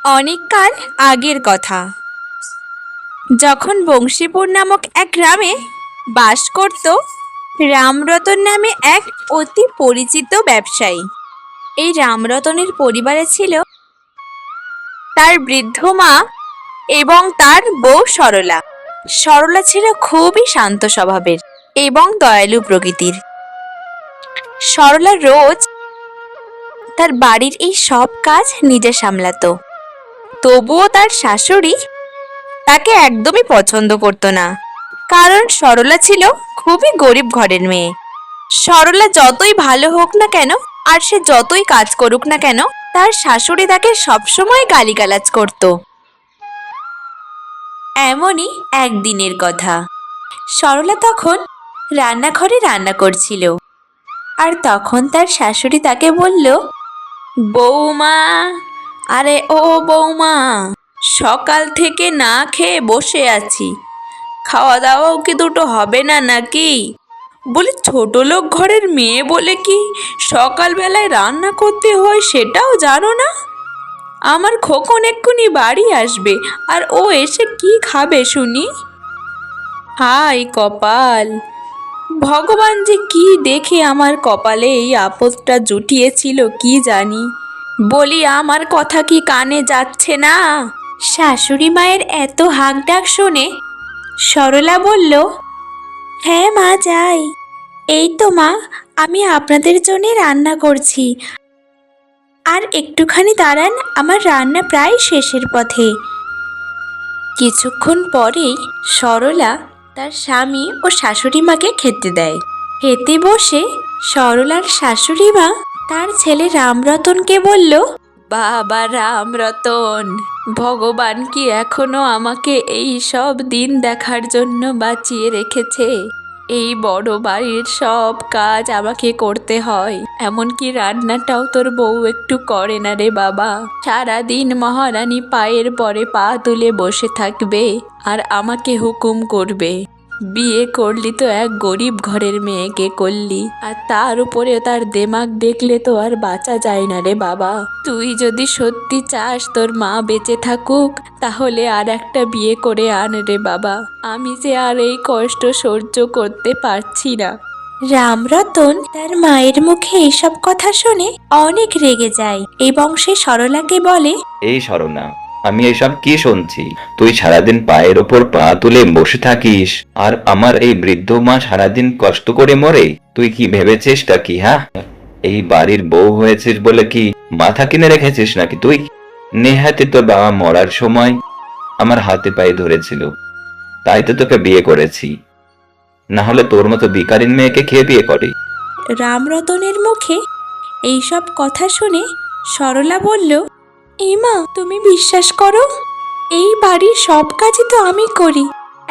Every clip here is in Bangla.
অনেককাল আগের কথা, যখন বংশীপুর নামক এক গ্রামে বাস করত রামরতন নামে এক অতি পরিচিত ব্যবসায়ী। এই রামরতনের পরিবারে ছিল তার বৃদ্ধ মা এবং তার বউ সরলা। সরলা ছিল খুবই শান্ত স্বভাবের এবং দয়ালু প্রকৃতির। সরলা রোজ তার বাড়ির এই সব কাজ নিজে সামলাতো। তবুও তার শাশুড়ি তাকে একদমই পছন্দ করতো না, কারণ সরলা ছিল খুবই গরিব ঘরের মেয়ে। সরলা যতই ভালো হোক না কেন আর সে যতই কাজ করুক না কেন, তার শাশুড়ি তাকে সবসময় গালিগালাজ করত। এমনই একদিনের কথা, সরলা তখন রান্নাঘরে রান্না করছিল, আর তখন তার শাশুড়ি তাকে বলল, বৌমা, আরে ও বৌমা, সকাল থেকে না খেয়ে বসে আছি, খাওয়া দাওয়াও কি দুটো হবে না নাকি? বলে ছোট লোক ঘরের মেয়ে বলে কি সকালবেলায় রান্না করতে হয় সেটাও জানো না? আমার খোকন এক্ষুনি বাড়ি আসবে, আর ও এসে কি খাবে শুনি? হায় কপাল! ভগবান যে কি দেখে আমার কপালে এই আপদটা জুটিয়েছিল কি জানি। বলি, আমার কথা কি কানে যাচ্ছে না? শাশুড়ি মায়ের এত হাঁক ডাক শুনে সরলা বলল, হ্যাঁ মা, যাই। এই তো মা, আমি আপনাদের জন্য রান্না করছি, আর একটুখানি দাঁড়ান, আমার রান্না প্রায় শেষের পথে। কিছুক্ষণ পরেই সরলা তার স্বামী ও শাশুড়ি মাকে খেতে দেয়। খেতে বসে সরলার শাশুড়ি মা তার ছেলে রামরতনকে বলল, বাবা রামরতন, ভগবান কি এখনো আমাকে এই সব দিন দেখার জন্য বাঁচিয়ে রেখেছে? এই বড় বাড়ির সব কাজ আমাকে করতে হয়, এমনকি রান্নাটাও তোর বউ একটু করে না রে বাবা। সারাদিন মহারানী পায়ের পরে পা তুলে বসে থাকবে আর আমাকে হুকুম করবে। বিয়ে করলি তো এক গরিব ঘরের মেয়েকে করলি, আর তার উপরে তার দেমাগ দেখলে তো আর বাঁচা যায় না রে বাবা। তুই যদি সত্যি চাস তোর মা বেঁচে থাকুক, তাহলে আর একটা বিয়ে করে আন রে বাবা। আমি যে আর এই কষ্ট সহ্য করতে পারছি না। রামরতন তার মায়ের মুখে এইসব কথা শুনে অনেক রেগে যায় এবং সে সরলাকে বলে, এই সরনা, আমি এসব কি শুনছি? তুই সারাদিন পায়ের ওপর পা তুলে বসে থাকিস, আর আমার এই বৃদ্ধ মা সারাদিন কষ্ট করে মরে। তুই কি ভেবেছিসটা কি? হ্যাঁ, এই বাড়ির বউ হয়েছিস বলে কি মাথা কিনে রেখেছিস নাকি তুই? নেহাতি তোর বাবা মরার সময় আমার হাতে পায়ে ধরেছিল, তাই তো তোকে বিয়ে করেছি, না হলে তোর মতো ভিখারিন মেয়েকে খেয়ে বিয়ে করে? রামরতনের মুখে এইসব কথা শুনে সরলা বলল, মা, তুমি বিশ্বাস করো, এই বাড়ির সব কাজই তো আমি করি।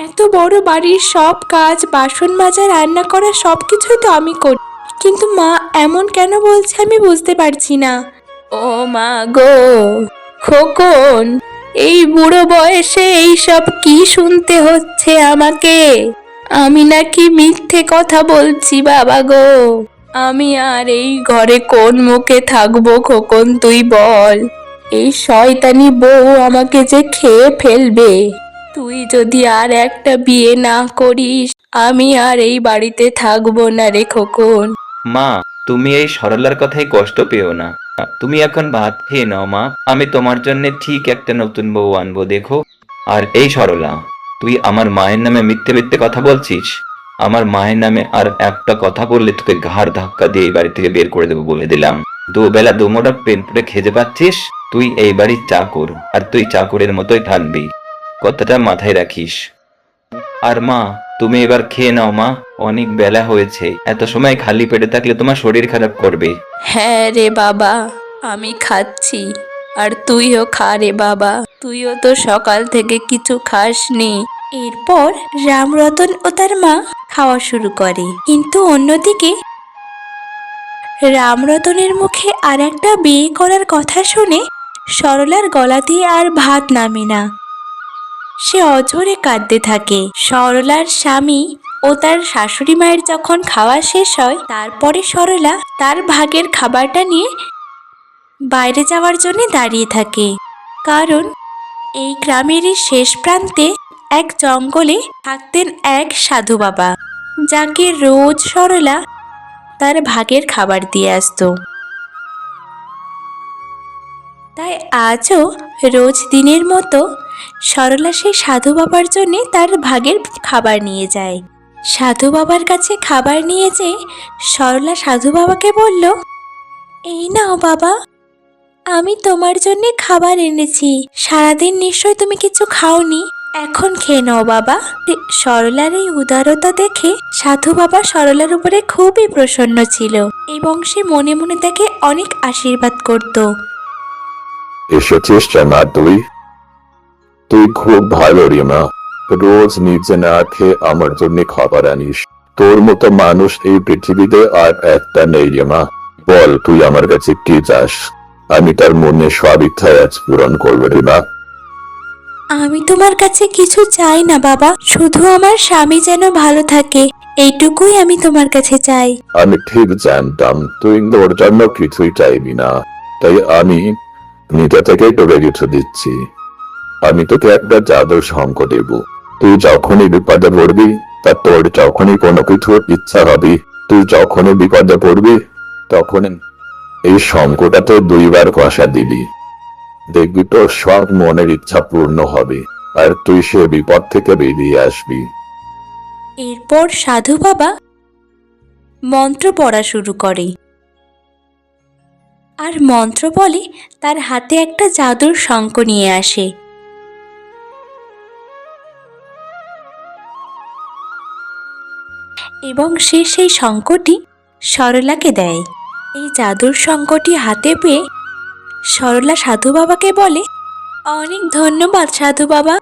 এত বড় বাড়ির সব কাজ, বাসন মাজা, রান্না করা, সব কিছুই তো আমি করি, কিন্তু মা এমন কেন বলছে আমি বুঝতে পারছি না। ও মা গো, খোকন, এই বুড়ো বয়সে এইসব কি শুনতে হচ্ছে আমাকে? আমি নাকি মিথ্যে কথা বলছি বাবা গো? আমি আর এই ঘরে কোন মুখে থাকবো খোকন, তুই বল? এই শয়তানি বউ আমাকে যে খেয়ে ফেলবে। তুই যদি আর একটা বিয়ে না করিস, আমি আর এই বাড়িতে থাকবো না রে খোকন। মা, তুমি এই সরলার কথাই কষ্ট পেও না। তুমি এখন ভাত খেয়ে নাও মা, আমি তোমার জন্য ঠিক একটা নতুন বউ আনবো, দেখো। আর এই সরলা, তুই আমার মায়ের নামে মিথ্যে মিথ্যে কথা বলছিস। আমার মায়ের নামে আর একটা কথা বললে তোকে ঘাড় ধাক্কা দিয়ে এই বাড়ি থেকে বের করে দেবো বলে দিলাম। দুবেলা দুমোটা পেন পুড়ে খেতে পাচ্ছিস? তুই এই বাড়ির চাকর, আর তুই চাকরের মতোই থাকবি, কথাটা মাথায় রাখিস। আর মা, তুমি এবার খেয়ে নাও মা, অনেক বেলা হয়েছে, এত সময় খালি পেটে থাকলে তোমার শরীর খারাপ করবে। হ্যাঁ রে বাবা, আমি খাচ্ছি, আর তুইও খা রে বাবা, তুইও তো সকাল থেকে কিছু খাসনি। এরপর রামরতন ও তার মা খাওয়া শুরু করে, কিন্তু অন্যদিকে রামরতনের মুখে আর একটা বিয়ে করার কথা শুনে সরলার গলা দিয়ে আর ভাত নামে না। সে অঝরে কাঁদতে থাকে। সরলার স্বামী ও তার শাশুড়ি মায়ের যখন খাওয়া শেষ হয়, তারপরে সরলা তার ভাগের খাবারটা নিয়ে বাইরে যাওয়ার জন্য দাঁড়িয়ে থাকে, কারণ এই গ্রামেরই শেষ প্রান্তে এক জঙ্গলে থাকতেন এক সাধু বাবা, যাকে রোজ সরলা তার ভাগের খাবার দিয়ে আসতো। তাই আজও রোজ দিনের মতো সরলা সেই সাধু বাবার জন্য তার ভাগের খাবার নিয়ে যায়। সাধু বাবার কাছে খাবার নিয়ে যেয়ে সরলা সাধু বাবাকে বলল, এই নাও বাবা, আমি তোমার জন্য খাবার এনেছি। সারাদিন নিশ্চয় তুমি কিছু খাওনি, এখন খেয়ে নাও বাবা। সরলার এই উদারতা দেখে সাধু বাবা সরলার উপরে খুবই প্রসন্ন ছিল এবং সে মনে মনে তাকে অনেক আশীর্বাদ করত। এসেছিস না তুই? তুই খুব ভালো রে মা, রোজ নিজে না খেয়ে আমার জন্য খাবার আনিস। তোর মতো মানুষ এই পৃথিবীতে আর একটা নেই রে মা। বল তুই আমার কাছে কি চাস? আমি তার মনে সব ইচ্ছা আজ পূরণ করবো রে মা। আমি তোমার কাছে কিছু চাই না বাবা, শুধু আমার স্বামী যেন ভালো থাকে, এইটুকুই আমি তোমার কাছে চাই। আমি ঠিক জানতাম তুই তোর জন্য কিছুই চাইবি না, তাই আমি নিজে থেকেই তোকে কিছু দিচ্ছি। আমি তোকে একটা জাদুর শঙ্খ দেব। তুই যখনই বিপদে পড়বি, তা তোর যখনই কোনো কিছুর ইচ্ছা হবে, তুই যখনই বিপদে পড়বি, তখন এই শঙ্খটাতে 2 বার কষা দিবি। দেখবি তোর সব মনের ইচ্ছা পূর্ণ হবে, আর তুই সে বিপদ থেকে বেরিয়ে আসবি। এরপর সাধু বাবা মন্ত্র পড়া শুরু করে, আর মন্ত্র বলে তার হাতে একটা জাদুর শঙ্খ নিয়ে আসে। এবং সে সেই শঙ্খটি সরলাকে দেয়। এই জাদুর শঙ্খটি হাতে পেয়ে সরলা সাধু বাবাকে বলে, অনেক ধন্যবাদ সাধু বাবা,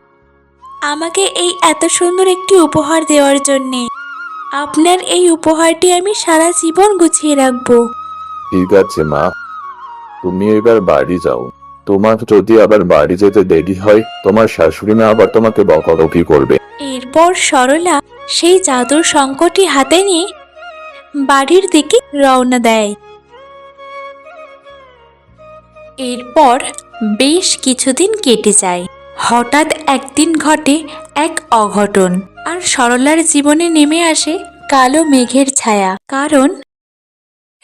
আমাকে এই এত সুন্দর একটি উপহার দেওয়ার জন্যে। আপনার এই উপহারটি আমি সারা জীবন গুছিয়ে রাখবো। ঠিক আছে মা, তুমি এবার বাড়ি যাও। তোমার যদি আবার বাড়ি যেতে দেরি হয়, তোমার শাশুড়ি মা আবার তোমাকে বকাবকি করবে। এরপর সরলা সেই জাদুর শঙ্খটি হাতে নিয়ে বাড়ির দিকে রওনা দেয়। এরপর বেশ কিছুদিন কেটে যায়। হঠাৎ একদিন ঘটে এক অঘটন, আর সরলার জীবনে নেমে আসে কালো মেঘের ছায়া। কারণ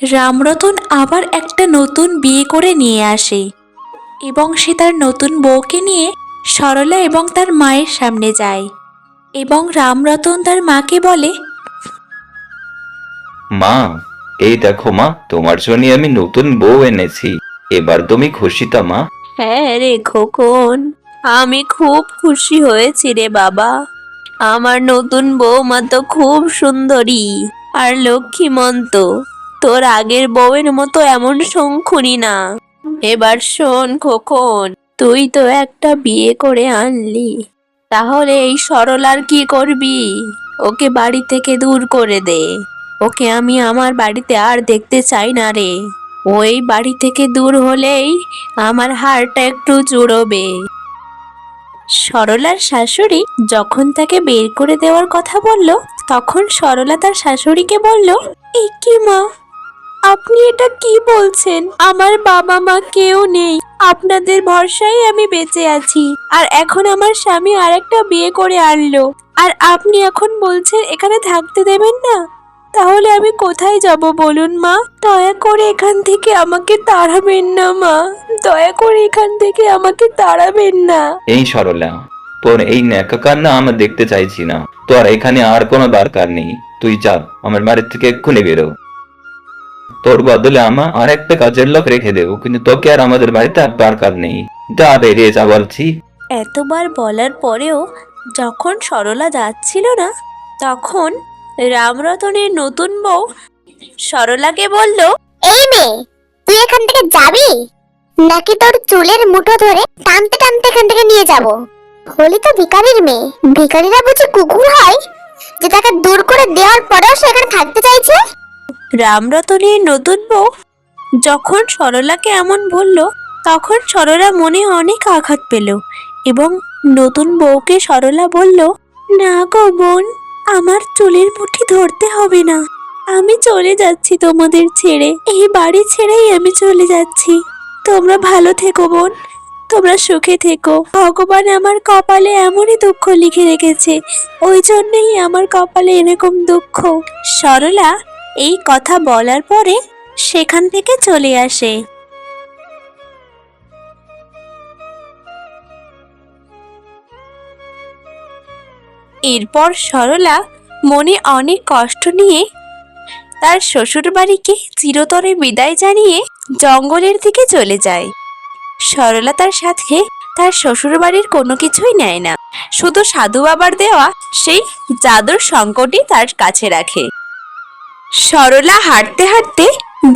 রামরতন আবার একটা নতুন বিয়ে করে নিয়ে আসে এবং সে তার নতুন বউকে নিয়ে সরলা এবং তার মায়ের সামনে যায় এবং রামরতন তার মাকে বলে, মা, এই দেখো মা, তোমার জন্য আমি নতুন বউ এনেছি। এবার তুমি খুশি তো মা? হ্যাঁ রে খোকন, আমি খুব খুশি হয়েছি রে বাবা। আমার নতুন বৌমা তো খুব সুন্দরী আর লক্ষ্মীমন্ত, তোর আগের বউয়ের মতো এমন শঙ্খুনি না। এবার শোন খোকন, তুই তো একটা বিয়ে করে আনলি, তাহলে এই সরলার কি করবি? ওকে বাড়ি থেকে দূর করে দে। ওকে আমি আমার বাড়িতে আর দেখতে চাই না রে। ওই বাড়ি থেকে দূর হলেই আমার হাড়টা একটু জুড়োবে। সরলার শাশুড়ি যখন তাকে বের করে দেওয়ার কথা বলল, তখন সরলা তার শাশুড়িকে বলল, এ কি মা, আপনি এটা কি বলছেন? আমার বাবা মা কেউ নেই, আপনাদের ভরসায় আমি বেঁচে আছি, আর এখন আমার স্বামী আরেকটা বিয়ে করে আনলো, আর আপনি এখন বলছেন এখানে থাকতে দেবেন না? তাহলে আমি কোথায় যাব বলুন মা? দয়া করে এখান থেকে আমাকে তাড়াবেন না মা, দয়া করে এখান থেকে আমাকে তাড়াবেন না। এই সরলা, তোর এই ন্যাকা কান্না আমরা দেখতে চাইছি না। তোর এখানে আর কোনো দরকার নেই। তুই যা, আমার বাড়ির থেকে এক্ষুনি বেরো। তোর বদলে আমার আর একটা কাজের লোক রেখে দেবো, কিন্তু তোকে আর আমাদের বাড়িতে আর দরকার নেই। যা, বেরিয়ে যা বলছি। এতবার বলার পরেও যখন সরলা যাচ্ছিল না, তখন রামরতনের নতুন বউ সরলাকে বলল, এই মেয়ে, তুই এখান থেকে যাবি নাকি তোর চুলের মুঠো ধরে টানতে টানতে এখান থেকে নিয়ে যাব? হলি তো ভিখারির মেয়ে। ভিখারিরা বুঝি কুকুর হয় যে তাকে দূর করে দেওয়ার পরেও সে এখানে থাকতে চাইছে? রামরতনের নতুন বউ যখন সরলাকে এমন বলল, তখন সরলা মনে অনেক আঘাত পেল এবং নতুন বউকে সরলা বলল, না গো বোন, আমার চুলের মুঠি ধরতে হবে না, আমি চলে যাচ্ছি তোমাদের ছেড়ে, এই বাড়ি ছেড়েই আমি চলে যাচ্ছি। তোমরা ভালো থেকো বোন, তোমরা সুখে থেকো। ভগবান আমার কপালে এমনই দুঃখ লিখে রেখেছে, ওই জন্যই আমার কপালে এরকম দুঃখ। সরলা এই কথা বলার পরে সেখান থেকে চলে আসে। এরপর সরলা মনে অনেক কষ্ট নিয়ে তার শ্বশুর বাড়িকে চিরতরে বিদায় জানিয়ে জঙ্গলের দিকে চলে যায়। সরলা তার সাথে তার শ্বশুর বাড়ির কোনো কিছুই নেয় না, শুধু সাধু বাবার দেওয়া সেই জাদুর শঙ্খটি তার কাছে রাখে। সরলা হাঁটতে হাঁটতে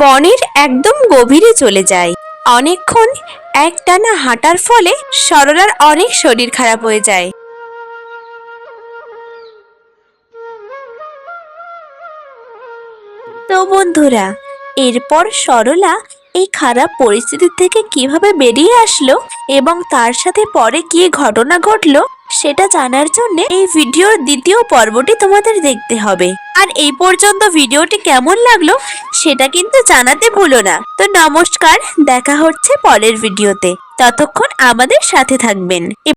বনের একদম গভীরে চলে যায়। অনেকক্ষণ একটানা হাঁটার ফলে সরলার অনেক শরীর খারাপ হয়ে যায়। তো বন্ধুরা, এরপর সরলা এই খারাপ পরিস্থিতি থেকে কিভাবে বেরিয়ে আসলো এবং তার সাথে পরে কি ঘটনা ঘটলো সেটা জানার জন্য এই ভিডিওর দ্বিতীয় পর্বটি তোমাদের দেখতে হবে। আর এই পর্যন্ত ভিডিওটি কেমন লাগলো সেটা কিন্তু জানাতে ভুলো না। তো নমস্কার, দেখা হচ্ছে পরের ভিডিওতে, ততক্ষণ আমাদের সাথে থাকবেন।